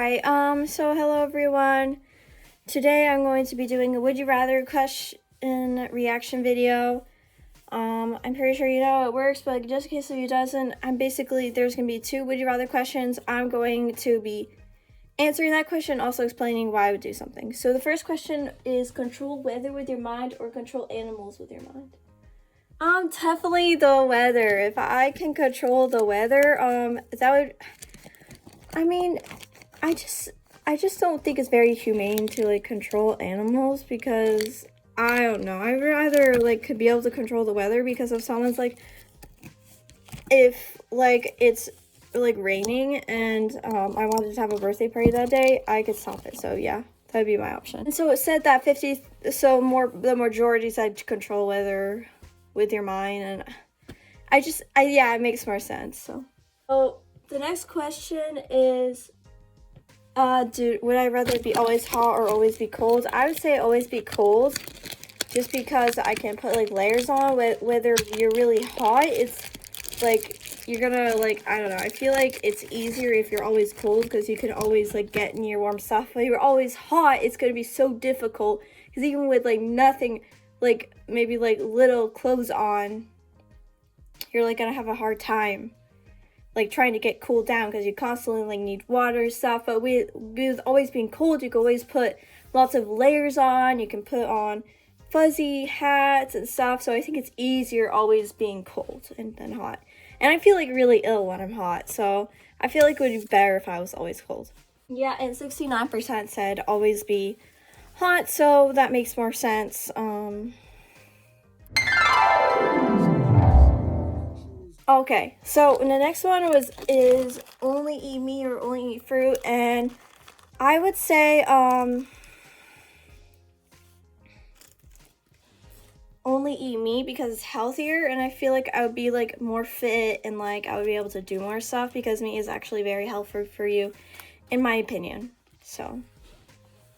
Alright, so hello everyone. Today I'm going to be doing a Would You Rather question reaction video. I'm pretty sure you know how it works, but just in case if you doesn't, there's going to be two Would You Rather questions. I'm going to be answering that question, also explaining why I would do something. So the first question is control weather with your mind or control animals with your mind? Definitely the weather. If I can control the weather, that would, I mean, I just don't think it's very humane to like control animals because I don't know. I'd rather like could be able to control the weather because if someone's like if like it's like raining and I wanted to have a birthday party that day, I could stop it. So yeah, that'd be my option. And so it said that the majority said to control weather with your mind, and it makes more sense. So the next question is would I rather be always hot or always be cold? I would say always be cold, just because I can put like layers on. Whether you're really hot, it's like you're gonna like, I don't know, I feel like it's easier if you're always cold because you can always like get in your warm stuff. But you're always hot, it's gonna be so difficult because even with like nothing, like maybe like little clothes on, you're like gonna have a hard time like trying to get cooled down because you constantly like need water stuff. But with always being cold, you can always put lots of layers on. You can put on fuzzy hats and stuff. So I think it's easier always being cold than hot. And I feel like really ill when I'm hot, so I feel like it would be better if I was always cold. Yeah, and 69% said always be hot, so that makes more sense. Okay, so the next one is only eat meat or only eat fruit, and I would say only eat meat because it's healthier, and I feel like I would be like more fit and like I would be able to do more stuff because meat is actually very helpful for you, in my opinion. So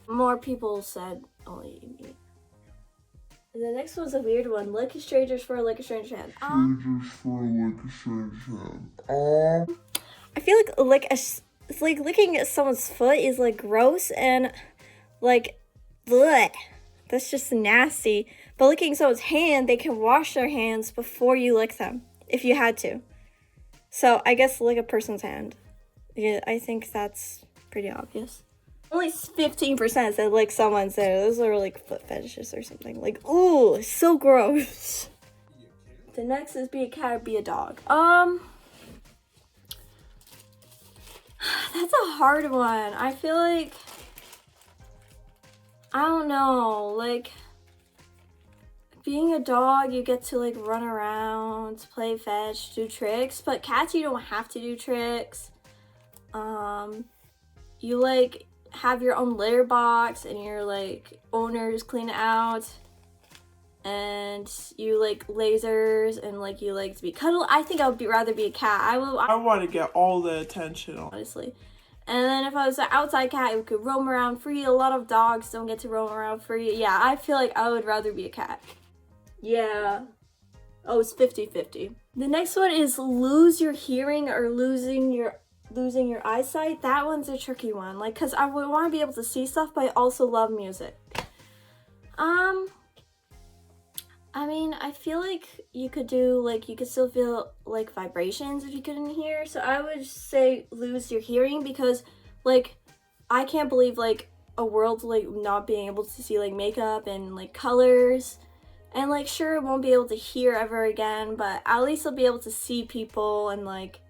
more people said only eat meat. And the next one's a weird one. Lick a stranger's for a lick a stranger's hand. I feel like it's like licking someone's foot is like gross and like bleh. That's just nasty. But licking someone's hand, they can wash their hands before you lick them if you had to. So I guess lick a person's hand. Yeah, I think that's pretty obvious. Only 15% said lick someone's hand. Those are like foot fetishes or something. Like, ooh, so gross. The next is be a cat or be a dog. That's a hard one. I feel like, I don't know, like being a dog, you get to like run around, play fetch, do tricks, but cats, you don't have to do tricks. You like have your own litter box and your like owners clean it out, and you like lasers and like you like to be cuddled. I think I would rather be a cat. I want to get all the attention, honestly. And then if I was an outside cat, it could roam around free. A lot of dogs don't get to roam around free. Yeah, I feel like I would rather be a cat. Yeah. Oh, it's 50-50. The next one is lose your hearing or losing your eyesight. That one's a tricky one. Like, cause I would want to be able to see stuff, but I also love music. I mean, I feel like you could still feel like vibrations if you couldn't hear. So I would say lose your hearing because like I can't believe like a world like not being able to see like makeup and like colors. And like sure, it won't be able to hear ever again, but at least I'll be able to see people, and like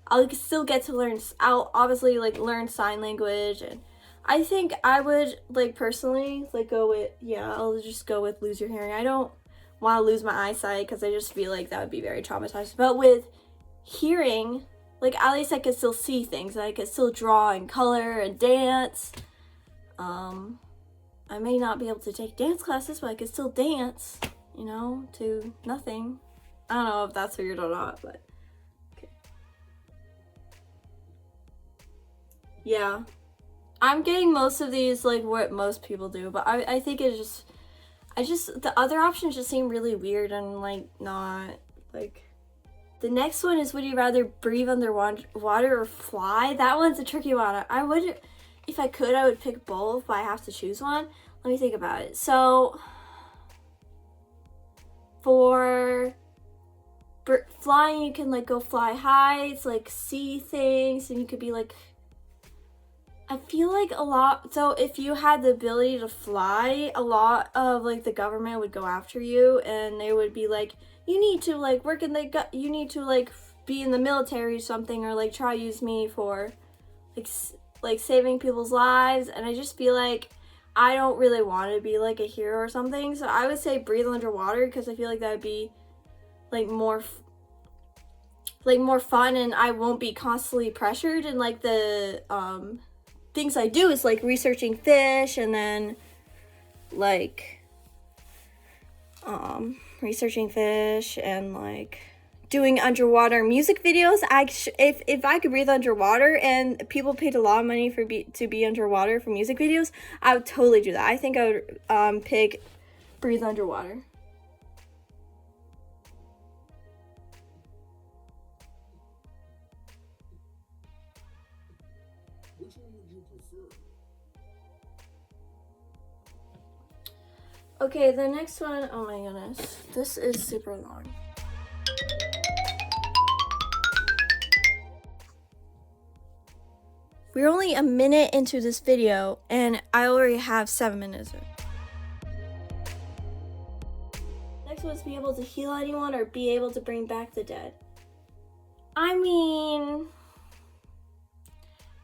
I'll still get to I'll obviously like learn sign language. And I think I would like personally like I'll just go with lose your hearing. I don't want to lose my eyesight because I just feel like that would be very traumatizing. But with hearing, like at least I could still see things, and I could still draw and color and dance. I may not be able to take dance classes, but I could still dance, you know, to nothing. I don't know if that's weird or not, but okay. Yeah. I'm getting most of these like what most people do, but I think it's just the other options just seem really weird and like not like. The next one is would you rather breathe underwater or fly? That one's a tricky one. I would if I could, I would pick both, but I have to choose one. Let me think about it. So for flying, you can like go fly high, it's like see things, and you could be like, I feel like a lot, so if you had the ability to fly, a lot of like the government would go after you, and they would be like, you need to like work in the you need to like be in the military or something, or like try use me for like saving people's lives. And I just feel like I don't really want to be like a hero or something, so I would say breathe underwater, because I feel like that would be like more fun, and I won't be constantly pressured. And like the things I do is like researching fish, and then like researching fish and like doing underwater music videos. If I could breathe underwater and people paid a lot of money to be underwater for music videos, I would totally do that. I think I would pick breathe underwater. Which one would you prefer? Okay, the next one, oh my goodness, this is super long. We're only a minute into this video, and I already have 7 minutes. Next one is be able to heal anyone or be able to bring back the dead. I mean,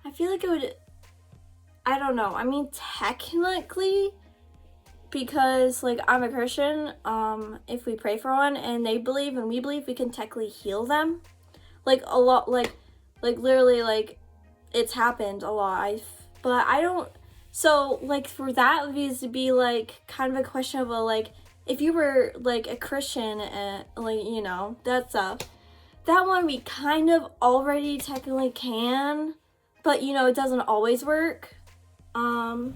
I feel like it would, I don't know. I mean, technically, because like I'm a Christian, if we pray for one and they believe and we believe, we can technically heal them. Like a lot, like literally, like it's happened a lot. But I don't, so like for that it needs to be like kind of a question of a, like, if you were like a Christian and like, you know, that stuff, that one we kind of already technically can, but you know, it doesn't always work. But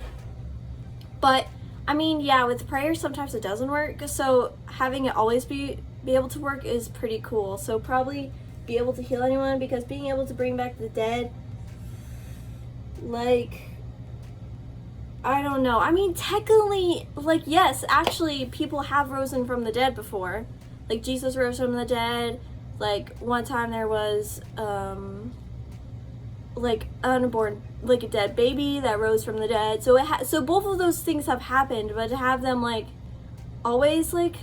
I mean, yeah, with prayer sometimes it doesn't work, so having it always be able to work is pretty cool. So probably be able to heal anyone, because being able to bring back the dead, like, I don't know. I mean, technically, like, yes, actually people have risen from the dead before. Like Jesus rose from the dead. Like one time there was like unborn, like a dead baby that rose from the dead. So so both of those things have happened, but to have them like always, like,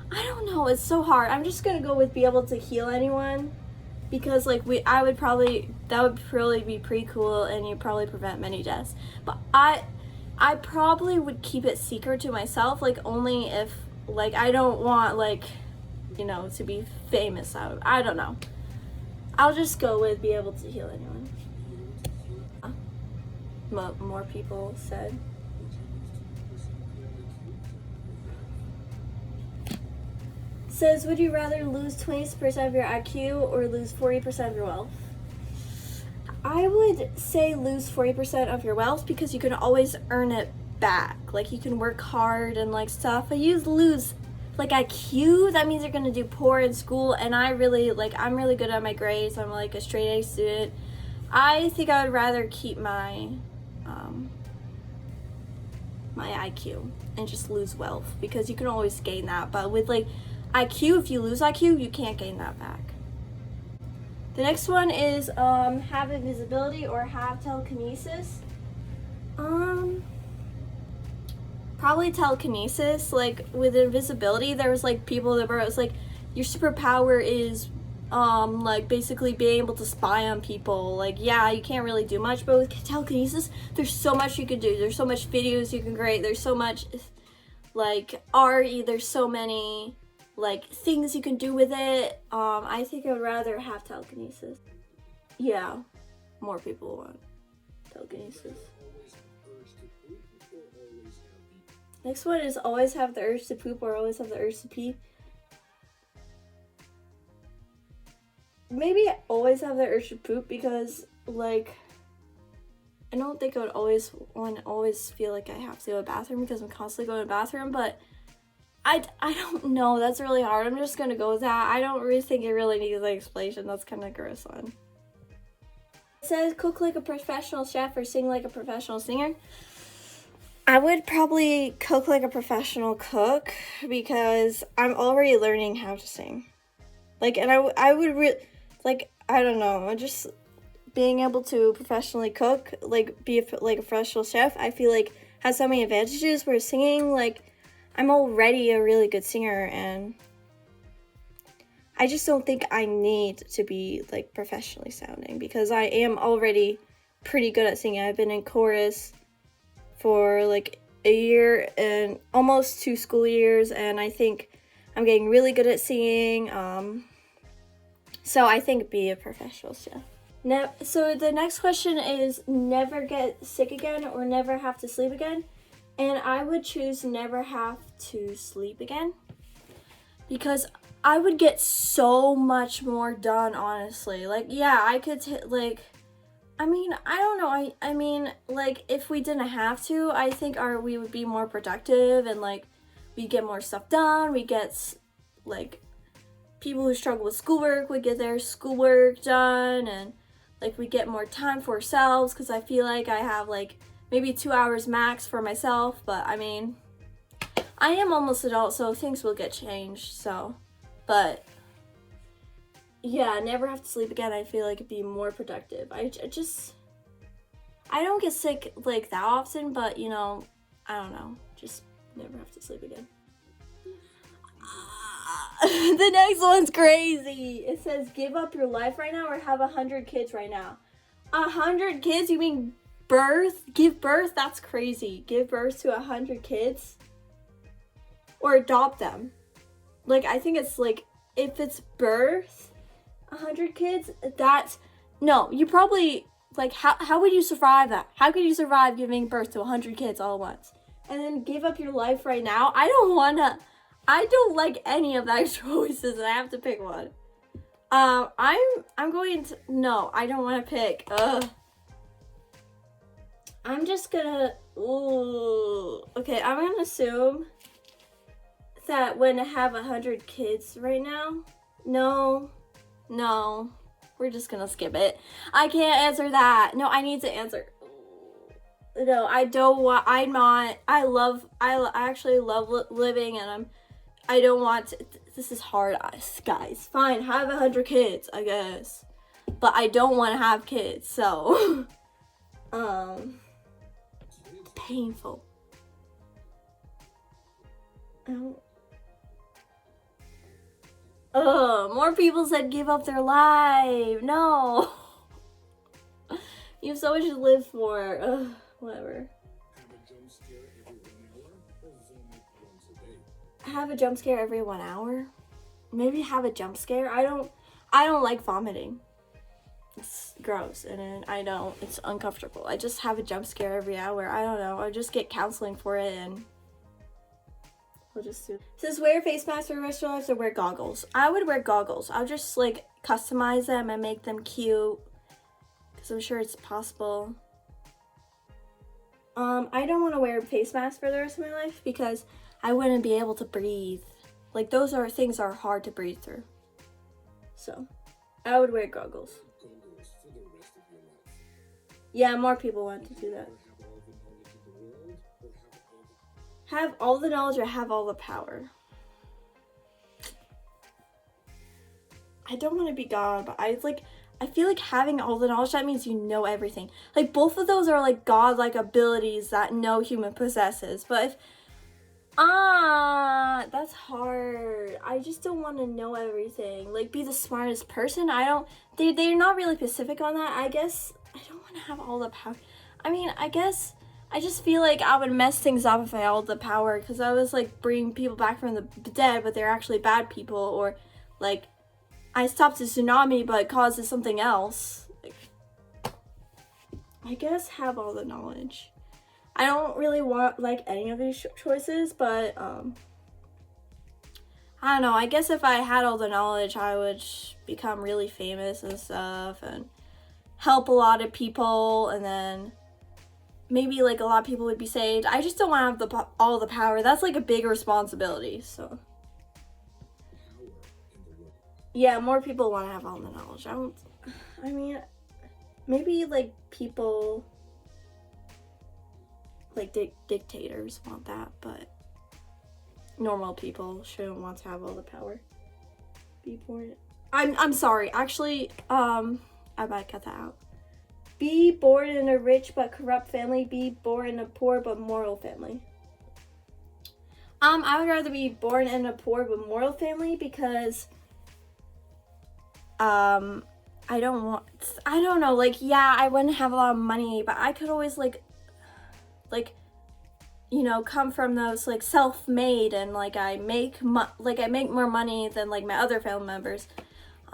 I don't know, it's so hard. I'm just gonna go with be able to heal anyone, because like that would probably be pretty cool, and you'd probably prevent many deaths. But I probably would keep it secret to myself, like only if like I don't want, like, you know, to be famous out of, I don't know. I'll just go with be able to heal anyone. More people said. Says, would you rather lose 20% of your IQ or lose 40% of your wealth? I would say lose 40% of your wealth, because you can always earn it back. Like you can work hard and like stuff. But you lose like IQ, that means you're gonna do poor in school, and I'm really good at my grades. I'm like a straight A student. I think I would rather keep my my IQ and just lose wealth, because you can always gain that. But with like IQ, if you lose IQ, you can't gain that back. The next one is have invisibility or have telekinesis. Probably telekinesis. Like with invisibility, there was like people that were, it was like your superpower is like basically being able to spy on people. Like, yeah, you can't really do much, but with telekinesis, there's so much you could do. There's so much videos you can create. There's so much like art. There's so many like things you can do with it. I think I would rather have telekinesis. Yeah, more people want telekinesis. Next one is always have the urge to poop or always have the urge to pee. Maybe always have the urge to poop, because like I don't think I would always feel like I have to go to the bathroom, because I'm constantly going to the bathroom. But I don't know, that's really hard. I'm just gonna go with that. I don't really think it really needs an explanation. That's kind of gross one. It says cook like a professional chef or sing like a professional singer. I would probably cook like a professional cook because I'm already learning how to sing. Like, and I would like, I don't know, just being able to professionally cook, like be like a professional chef, I feel like has so many advantages. Where singing, like, I'm already a really good singer, and I just don't think I need to be like professionally sounding because I am already pretty good at singing. I've been in chorus for like a year and almost 2 school years, and I think I'm getting really good at singing. So I think be a professional chef. Now, so the next question is never get sick again or never have to sleep again. And I would choose never have to sleep again because I would get so much more done, honestly. Like, yeah, I could, like, I mean, I don't know. I mean, like, if we didn't have to, I think we would be more productive and, like, we'd get more stuff done. We get, like, people who struggle with schoolwork would get their schoolwork done, and, like, we get more time for ourselves because I feel like I have, like, maybe 2 hours max for myself. But, I mean, I am almost adult, so things will get changed, so, but yeah, never have to sleep again. I feel like it'd be more productive. I don't get sick like that often, but you know, I don't know. Just never have to sleep again. The next one's crazy. It says give up your life right now or have 100 kids right now. 100 kids? You mean birth? Give birth? That's crazy. Give birth to 100 kids? Or adopt them. Like, I think it's like, if it's birth, 100 kids, that's, no, you probably, like, how would you survive that? How could you survive giving birth to 100 kids all at once? And then give up your life right now? I don't like any of that choices, and I have to pick one. I'm going to, no, I don't want to pick, I'm just gonna, okay, I'm gonna assume that when I have 100 kids right now, no, we're just gonna skip it. I can't answer that. No, I need to answer. No, I don't want, I actually love living, and I don't want to, this is hard, guys. Fine, have 100 kids, I guess. But I don't want to have kids, so, painful. More people said give up their life. No. You have so much to live for. Whatever. Have a jump scare every 1 hour? Maybe have a jump scare? I don't like vomiting. It's gross, and it's uncomfortable. I just have a jump scare every hour. I don't know. I just get counseling for it, and we'll just do. It says wear face masks for restaurants or wear goggles. I would wear goggles. I'll just like customize them and make them cute, because I'm sure it's possible. I don't want to wear a face mask for the rest of my life because I wouldn't be able to breathe. Like, those are things that are hard to breathe through. So, I would wear goggles. Yeah, more people want to do that. Have all the knowledge or have all the power? I don't want to be God, but I feel like having all the knowledge, that means you know everything. Like, both of those are like God-like abilities that no human possesses. But if, that's hard. I just don't want to know everything. Like, be the smartest person. They're not really specific on that. I guess I don't want to have all the power. I mean, I guess I just feel like I would mess things up if I had all the power, because I was like bringing people back from the dead, but they're actually bad people, or like I stopped a tsunami but it causes something else. Like, I guess have all the knowledge. I don't really want like any of these choices, but I don't know. I guess if I had all the knowledge, I would become really famous and stuff and help a lot of people, and then maybe like a lot of people would be saved. I just don't want to have all the power. That's like a big responsibility, so. Yeah, more people want to have all the knowledge. maybe like people like dictators want that, but normal people shouldn't want to have all the power. Be born. I'm sorry. Actually, I might cut that out. Be born in a rich but corrupt family. Be born in a poor but moral family. I would rather be born in a poor but moral family because I don't know, like, yeah, I wouldn't have a lot of money, but I could always like you know, come from those like self-made, and like I make more money than like my other family members.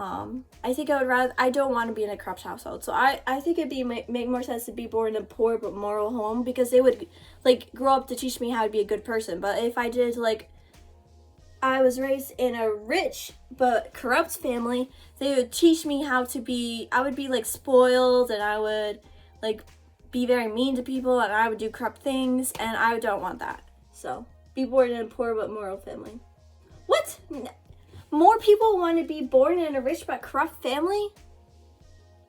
I think I don't want to be in a corrupt household, so I think it'd make more sense to be born in a poor but moral home, because they would like grow up to teach me how to be a good person. But if I did like I was raised in a rich but corrupt family, they would teach me how to be, I would be like spoiled, and I would like be very mean to people, and I would do corrupt things, and I don't want that. So, be born in a poor but moral family. What? More people want to be born in a rich but corrupt family?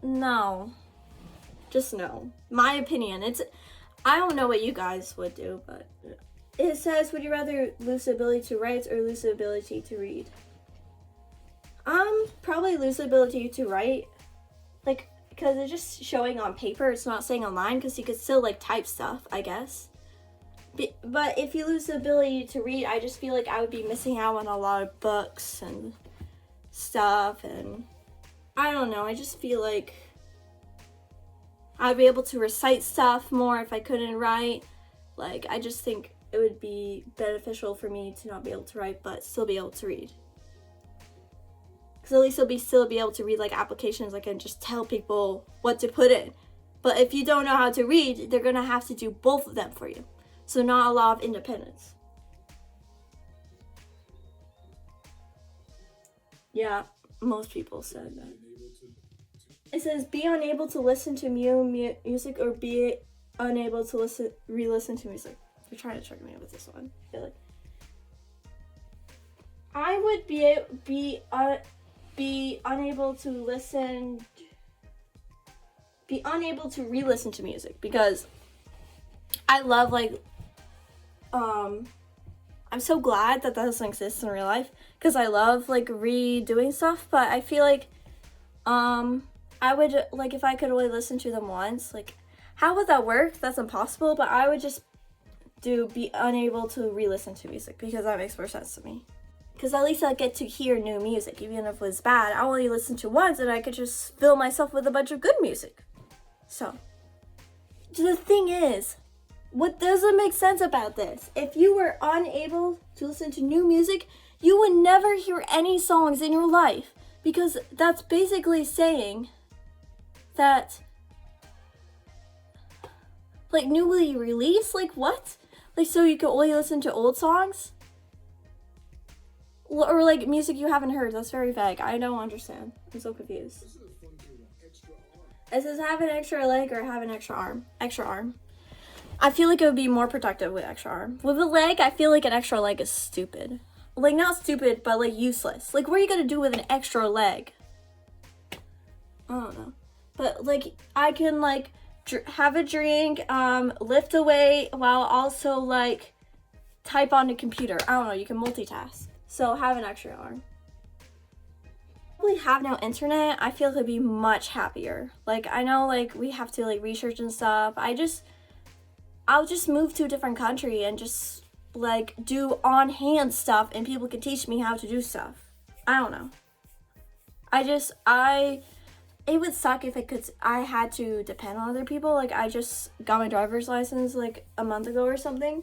No. Just no. My opinion. I don't know what you guys would do, but it says, would you rather lose the ability to write or lose the ability to read? Probably lose the ability to write. Like, because it's just showing on paper, it's not saying online, because you could still like type stuff, I guess. But if you lose the ability to read, I just feel like I would be missing out on a lot of books and stuff, and I don't know, I just feel like I'd be able to recite stuff more if I couldn't write. Like, I just think it would be beneficial for me to not be able to write but still be able to read. Because at least I'll still be able to read like applications, I can just tell people what to put in. But if you don't know how to read, they're gonna have to do both of them for you. So not a lot of independence. Yeah, most people said that. It says be unable to listen to music or be unable to re-listen to music. They're trying to trick me with this one. I feel like I would be unable to re-listen to music, because I love like I'm so glad that doesn't exist in real life, because I love like redoing stuff, but I feel like I would like, if I could only listen to them once, like how would that work? That's impossible. But I would just be unable to re-listen to music, because that makes more sense to me. Because at least I get to hear new music, even if it was bad. I only listen to once, and I could just fill myself with a bunch of good music. So, the thing is, what doesn't make sense about this? If you were unable to listen to new music, you would never hear any songs in your life. Because that's basically saying that, like, newly released? Like, what? Like, so you can only listen to old songs? Or, like, music you haven't heard. That's very vague. I don't understand. I'm so confused. It says have an extra leg or have an extra arm. Extra arm. I feel like it would be more productive with extra arm. With a leg, I feel like an extra leg is stupid. Like, not stupid, but, like, useless. Like, what are you gonna do with an extra leg? I don't know. But, like, I can, like, have a drink, lift a weight, while also, like, type on the computer. I don't know, you can multitask. So, have an extra arm. Probably have no internet, I feel like I'd be much happier. Like, I know, like, we have to, like, research and stuff. I'll just move to a different country and just, like, do on-hand stuff, and people can teach me how to do stuff. I don't know. It would suck if I had to depend on other people. Like, I just got my driver's license, like, a month ago or something.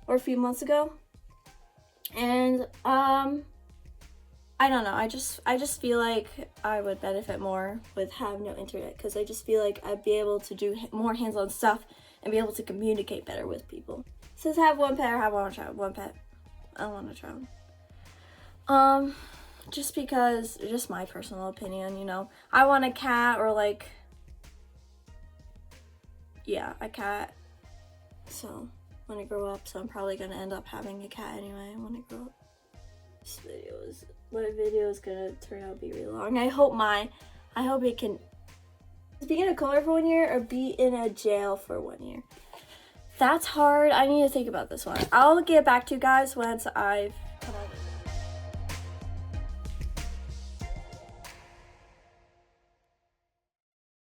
Or a few months ago. And, I don't know. I just feel like I would benefit more with having no internet. Because I just feel like I'd be able to do more hands-on stuff and be able to communicate better with people. It says have one pet or have one pet. I don't want a child. Just because, just my personal opinion, you know. I want a cat, or like, yeah, a cat. So, when I grow up, so I'm probably gonna end up having a cat anyway when I grow up. My video is gonna turn out to be really long. I hope it can Be in a color for 1 year or be in a jail for 1 year? That's hard. I need to think about this one. I'll get back to you guys once I've come